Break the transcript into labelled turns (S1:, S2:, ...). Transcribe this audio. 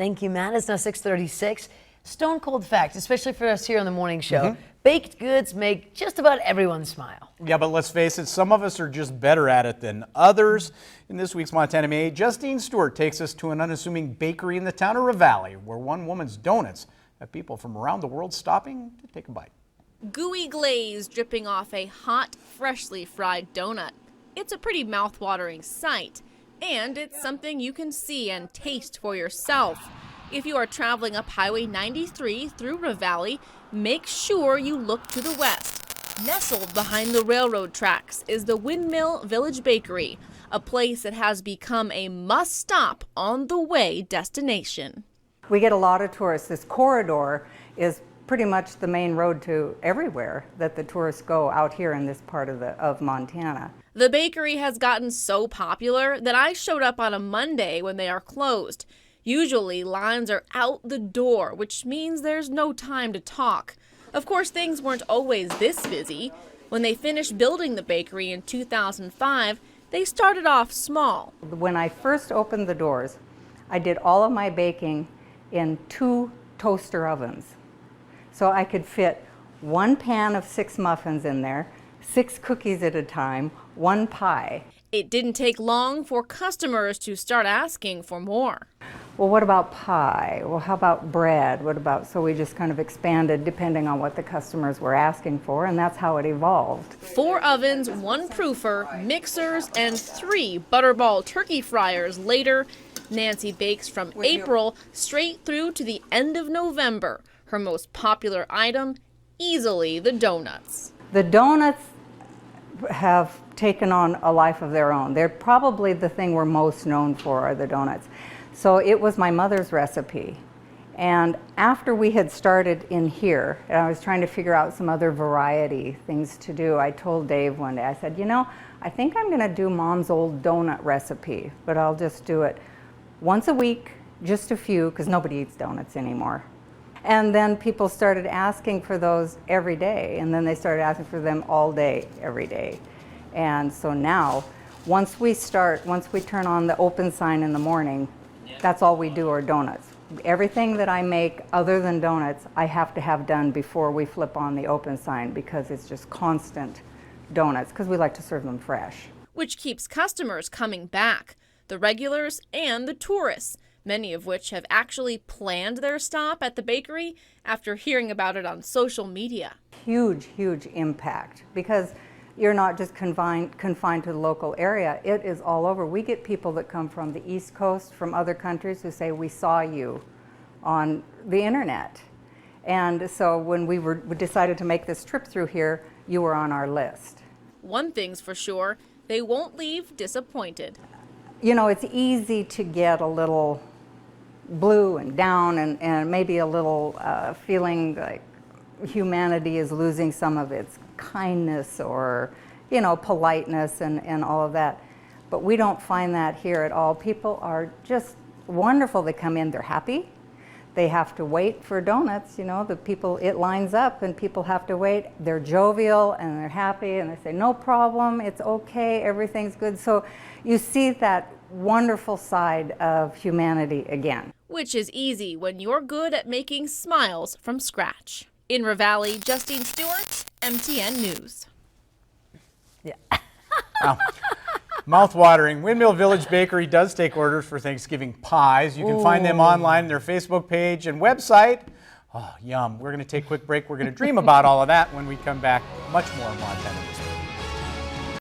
S1: Thank you, Matt. It's now 6:36. Stone cold fact, especially for us here on the morning show. Baked goods make just about everyone smile.
S2: Yeah, but let's face it, some of us are just better at it than others. In this week's Montana May, Justine Stewart takes us to an unassuming bakery in the town of Ravalli, where one woman's donuts have people from around the world stopping to take a bite.
S3: Gooey glaze dripping off a hot, freshly fried donut. It's a pretty mouth-watering sight, and it's something you can see and taste for yourself. If you are traveling up Highway 93 through Ravalli, make sure you look to the west. Nestled behind the railroad tracks is the Windmill Village Bakery, a place that has become a must-stop on the way destination.
S4: We get a lot of tourists. This corridor is pretty much the main road to everywhere that the tourists go out here in this part of Montana.
S3: The bakery has gotten so popular that I showed up on a Monday when they are closed. Usually lines are out the door, which means there's no time to talk. Of course, things weren't always this busy. When they finished building the bakery in 2005, they started off small.
S4: When I first opened the doors, I did all of my baking in 2 toaster ovens. So I could fit 1 pan of 6 muffins in there, 6 cookies at a time, 1 pie.
S3: It didn't take long for customers to start asking for more.
S4: Well, what about pie? Well, how about bread? So we just kind of expanded depending on what the customers were asking for, and that's how it evolved.
S3: 4 ovens, 1 proofer, mixers, and 3 Butterball turkey fryers later, Nancy bakes from April straight through to the end of November. Her most popular item, easily the donuts.
S4: The donuts have taken on a life of their own. They're probably the thing we're most known for, are the donuts. So it was my mother's recipe. And after we had started in here, and I was trying to figure out some other variety things to do, I told Dave one day, I said, you know, I think I'm gonna do Mom's old donut recipe, but I'll just do it once a week, just a few, because nobody eats donuts anymore. And then people started asking for those every day, and then they started asking for them all day, every day. And so now, once we turn on the open sign in the morning, that's all we do are donuts. Everything that I make other than donuts, I have to have done before we flip on the open sign, because it's just constant donuts, because we like to serve them fresh.
S3: Which keeps customers coming back, the regulars and the tourists, many of which have actually planned their stop at the bakery after hearing about it on social media.
S4: Huge, huge impact, because you're not just confined to the local area. It is all over. We get people that come from the East Coast, from other countries, who say, we saw you on the internet. And so when we decided to make this trip through here, you were on our list.
S3: One thing's for sure, they won't leave disappointed.
S4: You know, it's easy to get a little blue and down, and maybe a little feeling like humanity is losing some of its kindness or, you know, politeness and all of that. But we don't find that here at all. People are just wonderful. They come in, they're happy. They have to wait for donuts, you know, it lines up and people have to wait. They're jovial and they're happy and they say, no problem, it's okay, everything's good. So you see that wonderful side of humanity again.
S3: Which is easy when you're good at making smiles from scratch. In Ravalli, Justine Stewart, MTN News.
S1: Yeah.
S2: Wow. Mouth-watering. Windmill Village Bakery does take orders for Thanksgiving pies. You can find them online on their Facebook page and website. Oh, yum. We're going to take a quick break. We're going to dream about all of that when we come back. Much more Montana This Week.